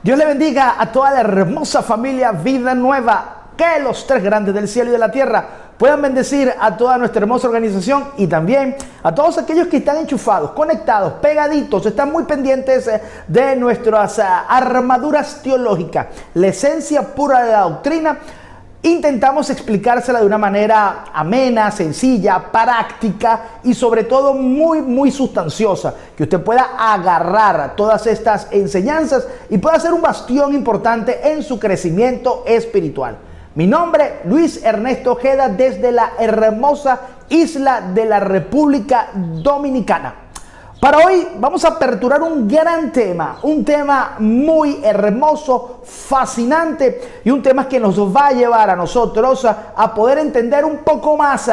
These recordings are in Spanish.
Dios le bendiga a toda la hermosa familia Vida Nueva. Que los tres grandes del cielo y de la tierra puedan bendecir a toda nuestra hermosa organización y también a todos aquellos que están enchufados, conectados, pegaditos, están muy pendientes de nuestras armaduras teológicas, la esencia pura de la doctrina. Intentamos explicársela de una manera amena, sencilla, práctica y sobre todo muy sustanciosa, que usted pueda agarrar todas estas enseñanzas y pueda ser un bastión importante en su crecimiento espiritual. Mi nombre, Luis Ernesto Ojeda, desde la hermosa isla de la República Dominicana. Para hoy vamos a aperturar un gran tema, un tema muy hermoso, fascinante y un tema que nos va a llevar a nosotros a poder entender un poco más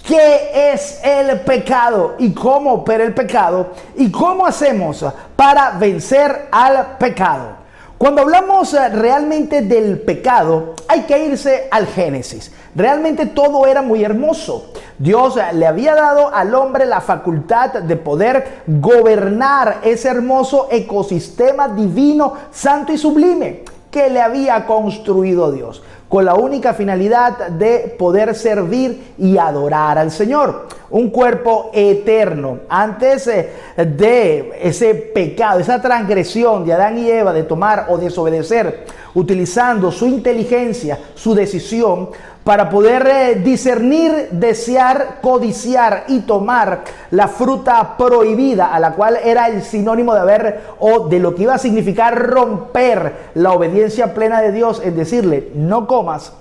qué es el pecado y cómo opera el pecado y cómo hacemos para vencer al pecado. Cuando hablamos realmente del pecado, hay que irse al Génesis. Realmente todo era muy hermoso. Dios le había dado al hombre la facultad de poder gobernar ese hermoso ecosistema divino, santo y sublime que le había construido Dios, con la única finalidad de poder servir y adorar al Señor. Un cuerpo eterno. Antes de ese pecado, esa transgresión de Adán y Eva de tomar o desobedecer, utilizando su inteligencia, su decisión, para poder discernir, desear, codiciar y tomar la fruta prohibida, a la cual era el sinónimo de haber o de lo que iba a significar romper la obediencia plena de Dios, en decirle no comas.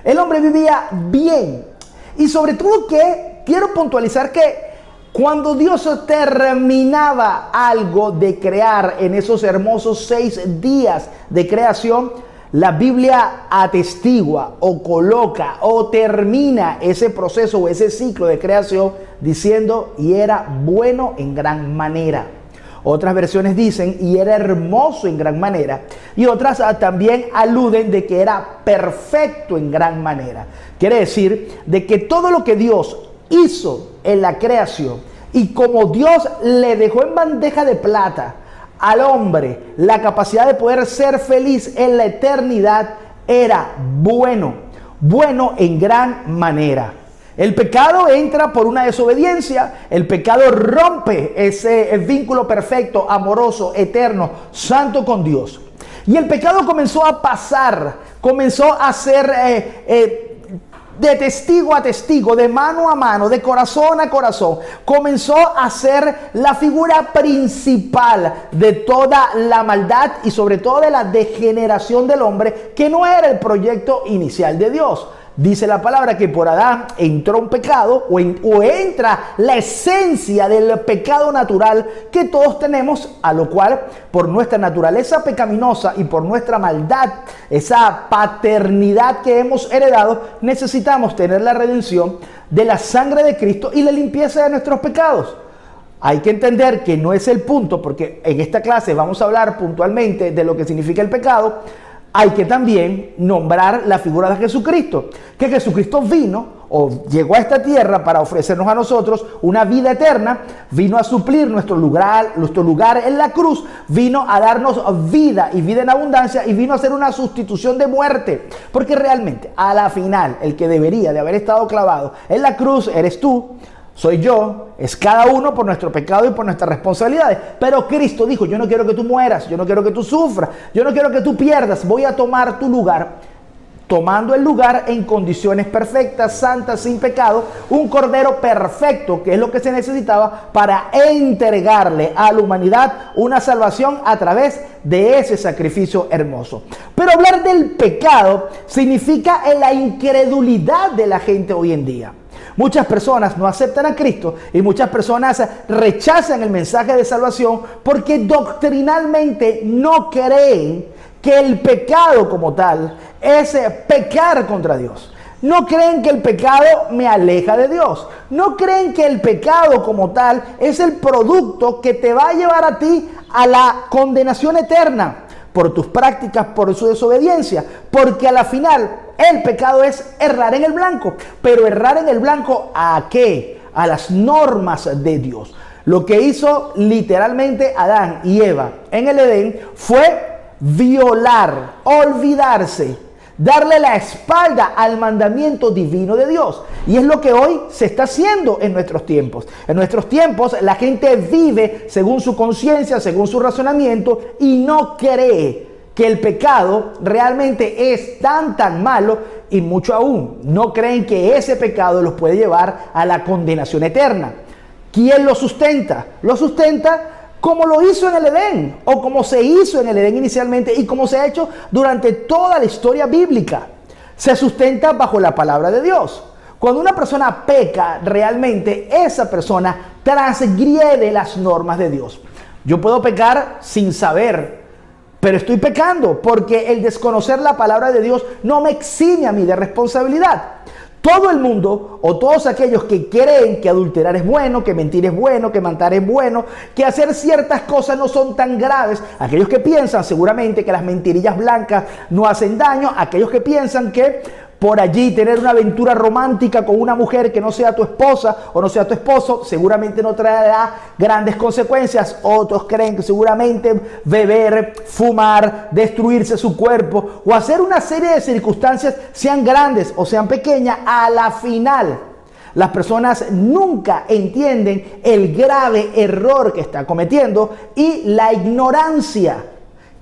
El hombre vivía bien. Y sobre todo que quiero puntualizar que cuando Dios terminaba algo de crear en esos hermosos 6 días de creación, la Biblia atestigua o coloca o termina ese proceso o ese ciclo de creación diciendo y era bueno en gran manera. Otras versiones dicen y era hermoso en gran manera y otras también aluden de que era perfecto en gran manera. Quiere decir de que todo lo que Dios hizo en la creación y como Dios le dejó en bandeja de plata al hombre la capacidad de poder ser feliz en la eternidad, era bueno en gran manera. El pecado entra por una desobediencia, el pecado rompe ese vínculo perfecto, amoroso, eterno, santo con Dios. Y el pecado comenzó a pasar, comenzó a ser de testigo a testigo, de mano a mano, de corazón a corazón. Comenzó a ser la figura principal de toda la maldad y sobre todo de la degeneración del hombre, que no era el proyecto inicial de Dios. Dice la palabra que por Adán entró un pecado o entra la esencia del pecado natural que todos tenemos, a lo cual por nuestra naturaleza pecaminosa y por nuestra maldad, esa paternidad que hemos heredado, necesitamos tener la redención de la sangre de Cristo y la limpieza de nuestros pecados. Hay que entender que no es el punto, porque en esta clase vamos a hablar puntualmente de lo que significa el pecado. Hay que también nombrar la figura de Jesucristo, que Jesucristo vino o llegó a esta tierra para ofrecernos a nosotros una vida eterna, vino a suplir nuestro lugar en la cruz, vino a darnos vida y vida en abundancia y vino a hacer una sustitución de muerte, porque realmente a la final el que debería de haber estado clavado en la cruz eres tú, soy yo, es cada uno por nuestro pecado y por nuestras responsabilidades. Pero Cristo dijo, yo no quiero que tú mueras, yo no quiero que tú sufras, yo no quiero que tú pierdas, voy a tomar tu lugar, tomando el lugar en condiciones perfectas, santas, sin pecado, un cordero perfecto, que es lo que se necesitaba para entregarle a la humanidad una salvación a través de ese sacrificio hermoso. Pero hablar del pecado significa la incredulidad de la gente hoy en día. Muchas personas no aceptan a Cristo y muchas personas rechazan el mensaje de salvación porque doctrinalmente no creen que el pecado como tal es pecar contra Dios. No creen que el pecado me aleja de Dios. No creen que el pecado como tal es el producto que te va a llevar a ti a la condenación eterna por tus prácticas, por su desobediencia, porque a la final el pecado es errar en el blanco. Pero errar en el blanco, ¿a qué? A las normas de Dios. Lo que hizo literalmente Adán y Eva en el Edén fue violar, olvidarse, darle la espalda al mandamiento divino de Dios. Y es lo que hoy se está haciendo en nuestros tiempos. En nuestros tiempos la gente vive según su conciencia, según su razonamiento, y no cree que el pecado realmente es tan malo, y mucho aún, no creen que ese pecado los puede llevar a la condenación eterna. ¿Quién lo sustenta? Lo sustenta como lo hizo en el Edén, o como se hizo en el Edén inicialmente y como se ha hecho durante toda la historia bíblica. Se sustenta bajo la palabra de Dios. Cuando una persona peca, realmente esa persona transgrede las normas de Dios. Yo puedo pecar sin saber, pero estoy pecando porque el desconocer la palabra de Dios no me exime a mí de responsabilidad. Todo el mundo, o todos aquellos que creen que adulterar es bueno, que mentir es bueno, que matar es bueno, que hacer ciertas cosas no son tan graves, aquellos que piensan seguramente que las mentirillas blancas no hacen daño, aquellos que piensan que por allí tener una aventura romántica con una mujer que no sea tu esposa o no sea tu esposo seguramente no traerá grandes consecuencias. Otros creen que seguramente beber, fumar, destruirse su cuerpo o hacer una serie de circunstancias, sean grandes o sean pequeñas, a la final las personas nunca entienden el grave error que está cometiendo y la ignorancia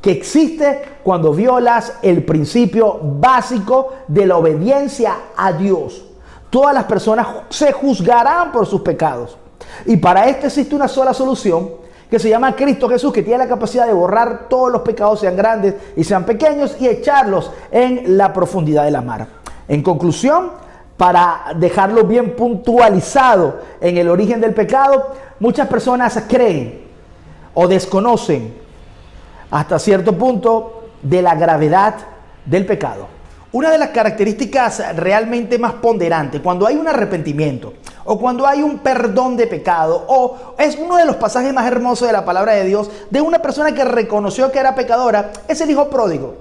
que existe cuando violas el principio básico de la obediencia a Dios. Todas las personas se juzgarán por sus pecados. Y para esto existe una sola solución, que se llama Cristo Jesús, que tiene la capacidad de borrar todos los pecados, sean grandes y sean pequeños, y echarlos en la profundidad de la mar. En conclusión, para dejarlo bien puntualizado en el origen del pecado, muchas personas creen o desconocen hasta cierto punto de la gravedad del pecado. Una de las características realmente más ponderantes cuando hay un arrepentimiento o cuando hay un perdón de pecado, o es uno de los pasajes más hermosos de la palabra de Dios, de una persona que reconoció que era pecadora, es el hijo pródigo.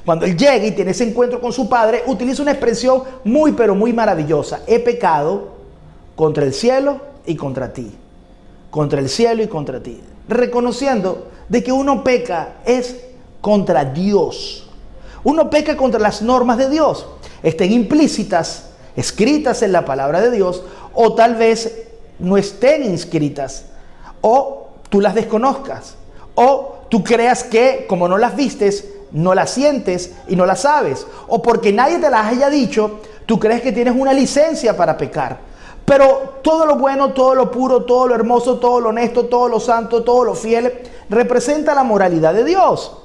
Cuando él llega y tiene ese encuentro con su padre, utiliza una expresión muy pero muy maravillosa: he pecado contra el cielo y contra ti. Contra el cielo y contra ti. Reconociendo de que uno peca es contra Dios. Uno peca contra las normas de Dios, estén implícitas, escritas en la palabra de Dios, o tal vez no estén inscritas, o tú las desconozcas, o tú creas que como no las vistes, no las sientes y no las sabes, o porque nadie te las haya dicho, tú crees que tienes una licencia para pecar. Pero todo lo bueno, todo lo puro, todo lo hermoso, todo lo honesto, todo lo santo, todo lo fiel, representa la moralidad de Dios.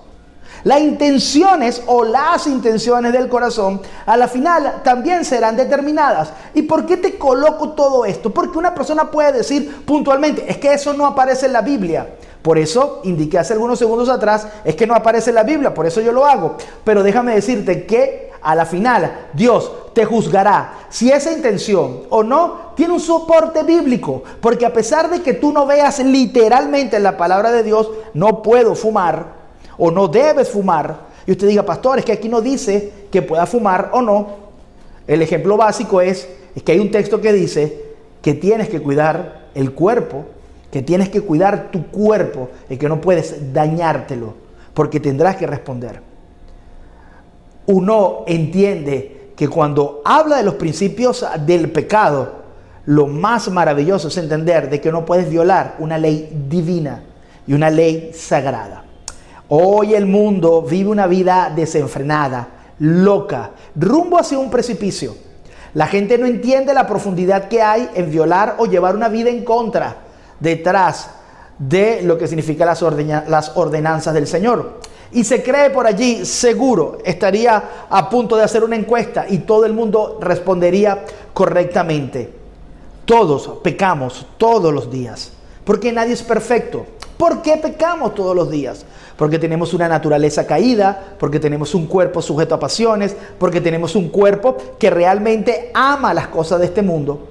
Las intenciones o las intenciones del corazón a la final también serán determinadas. ¿Y por qué te coloco todo esto? Porque una persona puede decir puntualmente, es que eso no aparece en la Biblia. Por eso indiqué hace algunos segundos atrás, es que no aparece en la Biblia, por eso yo lo hago. Pero déjame decirte que a la final Dios te juzgará si esa intención o no tiene un soporte bíblico, porque a pesar de que tú no veas literalmente en la palabra de Dios, no puedo fumar o no debes fumar, y usted diga, pastor, es que aquí no dice que pueda fumar o no. El ejemplo básico es que hay un texto que dice que tienes que cuidar el cuerpo, que tienes que cuidar tu cuerpo y que no puedes dañártelo, porque tendrás que responder. Uno entiende que cuando habla de los principios del pecado, lo más maravilloso es entender de que no puedes violar una ley divina y una ley sagrada. Hoy el mundo vive una vida desenfrenada, loca, rumbo hacia un precipicio. La gente no entiende la profundidad que hay en violar o llevar una vida en contra, detrás de lo que significa las ordenanzas del Señor. Y se cree por allí seguro, estaría a punto de hacer una encuesta y todo el mundo respondería correctamente. Todos pecamos todos los días, porque nadie es perfecto. ¿Por qué pecamos todos los días? Porque tenemos una naturaleza caída, porque tenemos un cuerpo sujeto a pasiones, porque tenemos un cuerpo que realmente ama las cosas de este mundo.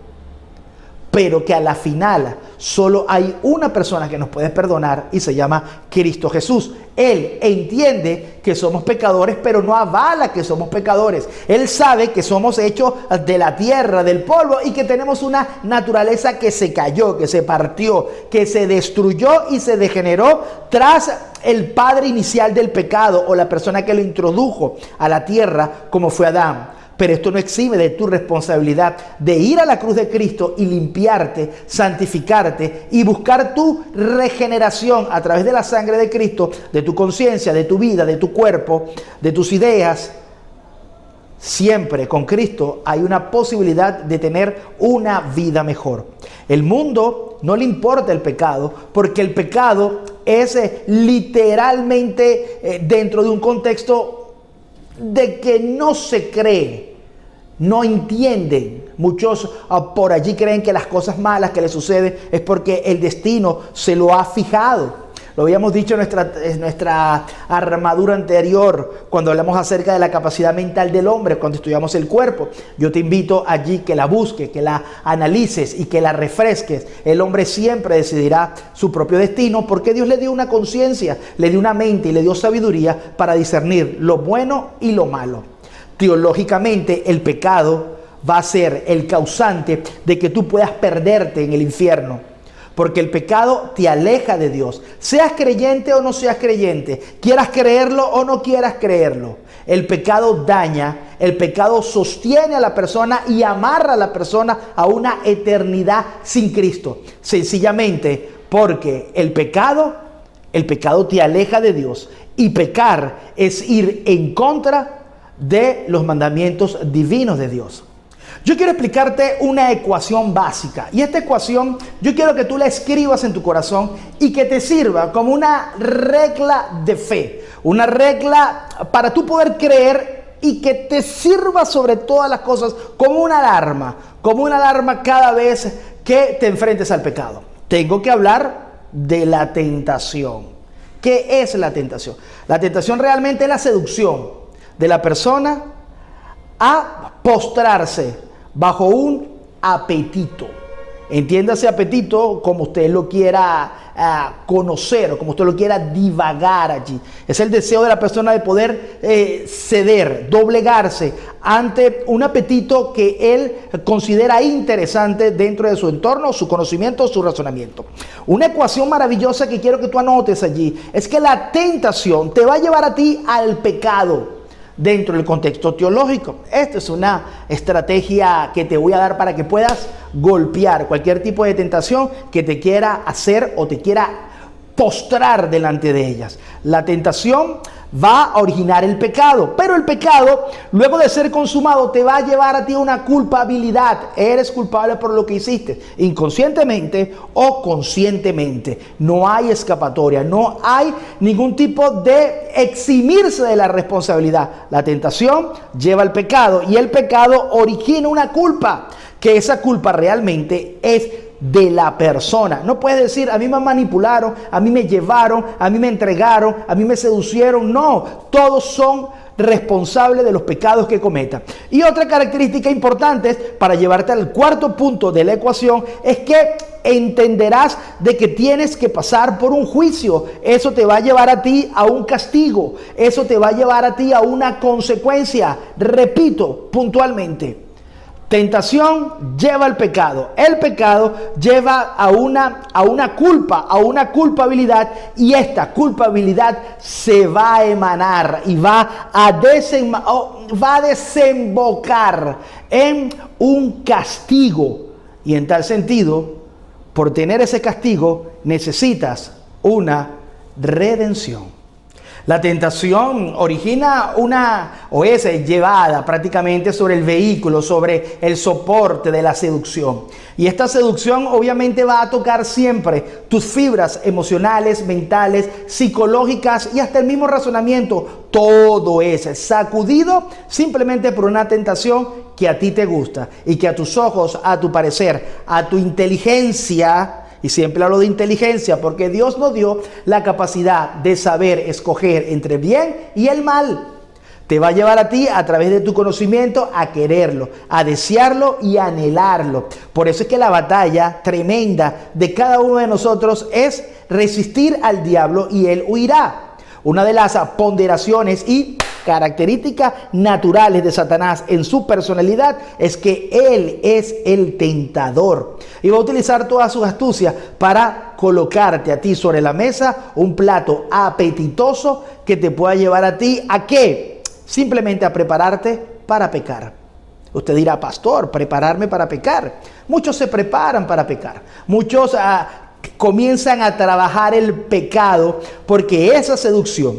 pero que a la final solo hay una persona que nos puede perdonar y se llama Cristo Jesús. Él entiende que somos pecadores, pero no avala que somos pecadores. Él sabe que somos hechos de la tierra, del polvo, y que tenemos una naturaleza que se cayó, que se partió, que se destruyó y se degeneró tras el padre inicial del pecado o la persona que lo introdujo a la tierra, como fue Adán. Pero esto no exime de tu responsabilidad de ir a la cruz de Cristo y limpiarte, santificarte y buscar tu regeneración a través de la sangre de Cristo, de tu conciencia, de tu vida, de tu cuerpo, de tus ideas. Siempre con Cristo hay una posibilidad de tener una vida mejor. El mundo no le importa el pecado, porque el pecado es literalmente dentro de un contexto de que no se cree. No entienden. Muchos por allí creen que las cosas malas que les suceden es porque el destino se lo ha fijado. Lo habíamos dicho en nuestra armadura anterior, cuando hablamos acerca de la capacidad mental del hombre, cuando estudiamos el cuerpo. Yo te invito allí que la busques, que la analices y que la refresques. El hombre siempre decidirá su propio destino, porque Dios le dio una conciencia, le dio una mente y le dio sabiduría para discernir lo bueno y lo malo. Teológicamente, el pecado va a ser el causante de que tú puedas perderte en el infierno, porque el pecado te aleja de Dios. Seas creyente o no seas creyente, quieras creerlo o no quieras creerlo, el pecado daña, el pecado sostiene a la persona y amarra a la persona a una eternidad sin Cristo. Sencillamente porque el pecado te aleja de Dios, y pecar es ir en contra de los mandamientos divinos de Dios. Yo quiero explicarte una ecuación básica, y esta ecuación yo quiero que tú la escribas en tu corazón y que te sirva como una regla de fe, una regla para tú poder creer, y que te sirva sobre todas las cosas como una alarma cada vez que te enfrentes al pecado. Tengo que hablar de la tentación. ¿Qué es la tentación? La tentación realmente es la seducción de la persona a postrarse bajo un apetito. Entiéndase apetito como usted lo quiera conocer, o como usted lo quiera divagar allí. Es el deseo de la persona de poder ceder, doblegarse ante un apetito que él considera interesante dentro de su entorno, su conocimiento, su razonamiento. Una ecuación maravillosa que quiero que tú anotes allí es que la tentación te va a llevar a ti al pecado dentro del contexto teológico. Esta es una estrategia que te voy a dar para que puedas golpear cualquier tipo de tentación que te quiera hacer o te quiera postrar delante de ellas. La tentación va a originar el pecado, pero el pecado, luego de ser consumado, te va a llevar a ti una culpabilidad. Eres culpable por lo que hiciste, inconscientemente o conscientemente. No hay escapatoria, no hay ningún tipo de eximirse de la responsabilidad. La tentación lleva al pecado, y el pecado origina una culpa, que esa culpa realmente es de la persona. No puedes decir: a mí me manipularon, a mí me llevaron, a mí me entregaron, a mí me seducieron. No, todos son responsables de los pecados que cometan. Y otra característica importante para llevarte al cuarto punto de la ecuación es que entenderás de que tienes que pasar por un juicio. Eso te va a llevar a ti a un castigo, eso te va a llevar a ti a una consecuencia. Repito puntualmente: tentación lleva al pecado. El pecado lleva a una culpa, a una culpabilidad, y esta culpabilidad se va a emanar y va a desembocar en un castigo. Y en tal sentido, por tener ese castigo, necesitas una redención. La tentación origina es llevada prácticamente sobre el vehículo, sobre el soporte de la seducción. Y esta seducción obviamente va a tocar siempre tus fibras emocionales, mentales, psicológicas y hasta el mismo razonamiento. Todo es sacudido simplemente por una tentación que a ti te gusta y que a tus ojos, a tu parecer, a tu inteligencia. Y siempre hablo de inteligencia porque Dios nos dio la capacidad de saber escoger entre bien y el mal. Te va a llevar a ti, a través de tu conocimiento, a quererlo, a desearlo y a anhelarlo. Por eso es que la batalla tremenda de cada uno de nosotros es resistir al diablo y él huirá. Una de las ponderaciones y características naturales de Satanás en su personalidad es que él es el tentador y va a utilizar todas sus astucias para colocarte a ti sobre la mesa un plato apetitoso que te pueda llevar a ti ¿a qué? Simplemente a prepararte para pecar. Usted dirá, pastor, prepararme para pecar. Muchos se preparan para pecar. Muchos comienzan a trabajar el pecado porque esa seducción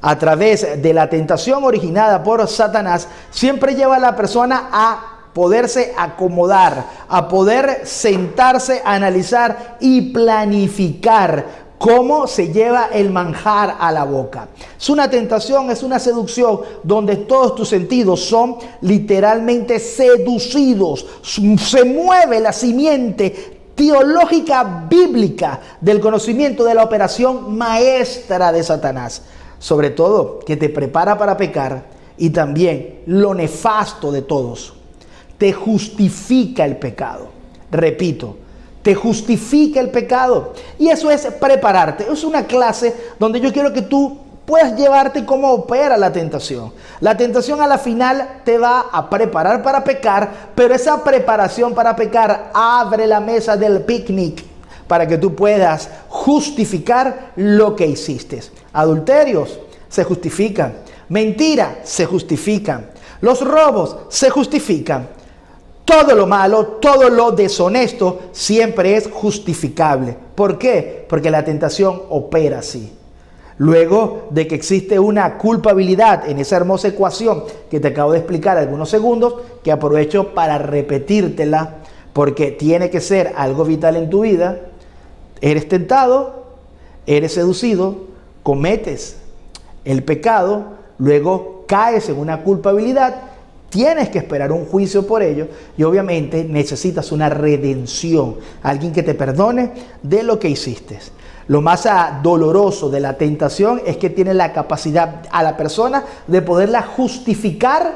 a través de la tentación originada por Satanás siempre lleva a la persona a poderse acomodar, a poder sentarse, analizar y planificar cómo se lleva el manjar a la boca. Es una tentación, es una seducción donde todos tus sentidos son literalmente seducidos. Se mueve la simiente teológica bíblica del conocimiento de la operación maestra de Satanás. Sobre todo, que te prepara para pecar y también lo nefasto de todos. Te justifica el pecado. Repito, te justifica el pecado. Y eso es prepararte. Es una clase donde yo quiero que tú puedas llevarte cómo opera la tentación. La tentación a la final te va a preparar para pecar, pero esa preparación para pecar abre la mesa del picnic para que tú puedas justificar lo que hiciste. Adulterios se justifican. Mentiras se justifican. Los robos se justifican. Todo lo malo, todo lo deshonesto siempre es justificable. ¿Por qué? Porque la tentación opera así. Luego de que existe una culpabilidad en esa hermosa ecuación que te acabo de explicar algunos segundos, que aprovecho para repetírtela porque tiene que ser algo vital en tu vida. Eres tentado, eres seducido, cometes el pecado, luego caes en una culpabilidad. Tienes que esperar un juicio por ello y obviamente necesitas una redención, alguien que te perdone de lo que hiciste. Lo más doloroso de la tentación es que tiene la capacidad a la persona de poderla justificar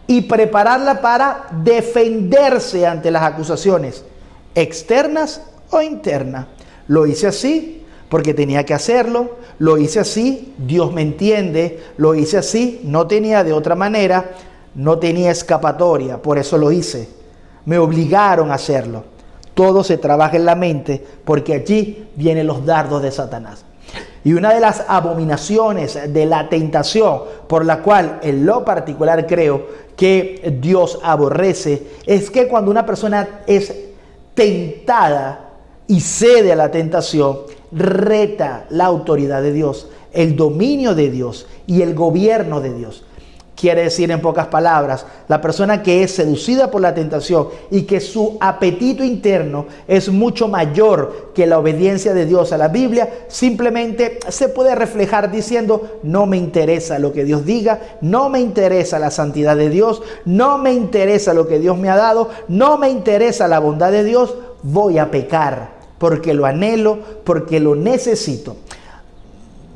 y prepararla para defenderse ante las acusaciones externas o internas. Lo hice así porque tenía que hacerlo, lo hice así, Dios me entiende, lo hice así, no tenía de otra manera. No tenía escapatoria, por eso lo hice. Me obligaron a hacerlo. Todo se trabaja en la mente porque allí vienen los dardos de Satanás. Y una de las abominaciones de la tentación por la cual en lo particular creo que Dios aborrece es que cuando una persona es tentada y cede a la tentación, reta la autoridad de Dios, el dominio de Dios y el gobierno de Dios. Quiere decir en pocas palabras, la persona que es seducida por la tentación y que su apetito interno es mucho mayor que la obediencia de Dios a la Biblia, simplemente se puede reflejar diciendo, no me interesa lo que Dios diga, no me interesa la santidad de Dios, no me interesa lo que Dios me ha dado, no me interesa la bondad de Dios, voy a pecar porque lo anhelo, porque lo necesito.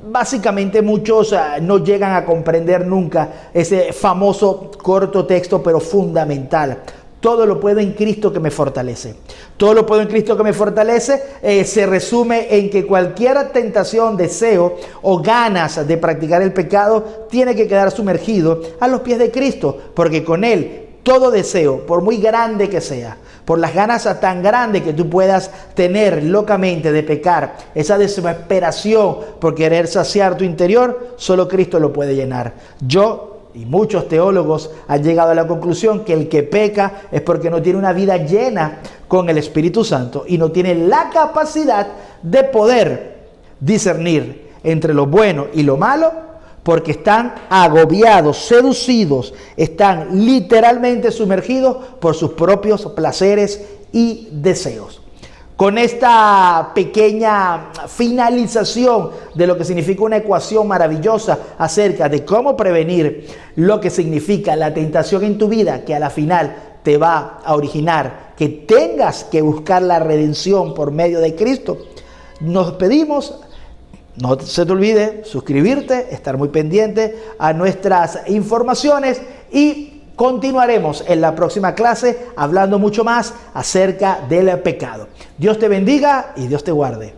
Básicamente muchos no llegan a comprender nunca ese famoso corto texto, pero fundamental. Todo lo puedo en Cristo que me fortalece. Todo lo puedo en Cristo que me fortalece se resume en que cualquier tentación, deseo o ganas de practicar el pecado tiene que quedar sumergido a los pies de Cristo, porque con Él todo deseo, por muy grande que sea, por las ganas tan grandes que tú puedas tener locamente de pecar, esa desesperación por querer saciar tu interior, solo Cristo lo puede llenar. Yo y muchos teólogos han llegado a la conclusión que el que peca es porque no tiene una vida llena con el Espíritu Santo y no tiene la capacidad de poder discernir entre lo bueno y lo malo, porque están agobiados, seducidos, están literalmente sumergidos por sus propios placeres y deseos. Con esta pequeña finalización de lo que significa una ecuación maravillosa acerca de cómo prevenir lo que significa la tentación en tu vida, que a la final te va a originar que tengas que buscar la redención por medio de Cristo, nos pedimos No se te olvide suscribirte, estar muy pendiente a nuestras informaciones y continuaremos en la próxima clase hablando mucho más acerca del pecado. Dios te bendiga y Dios te guarde.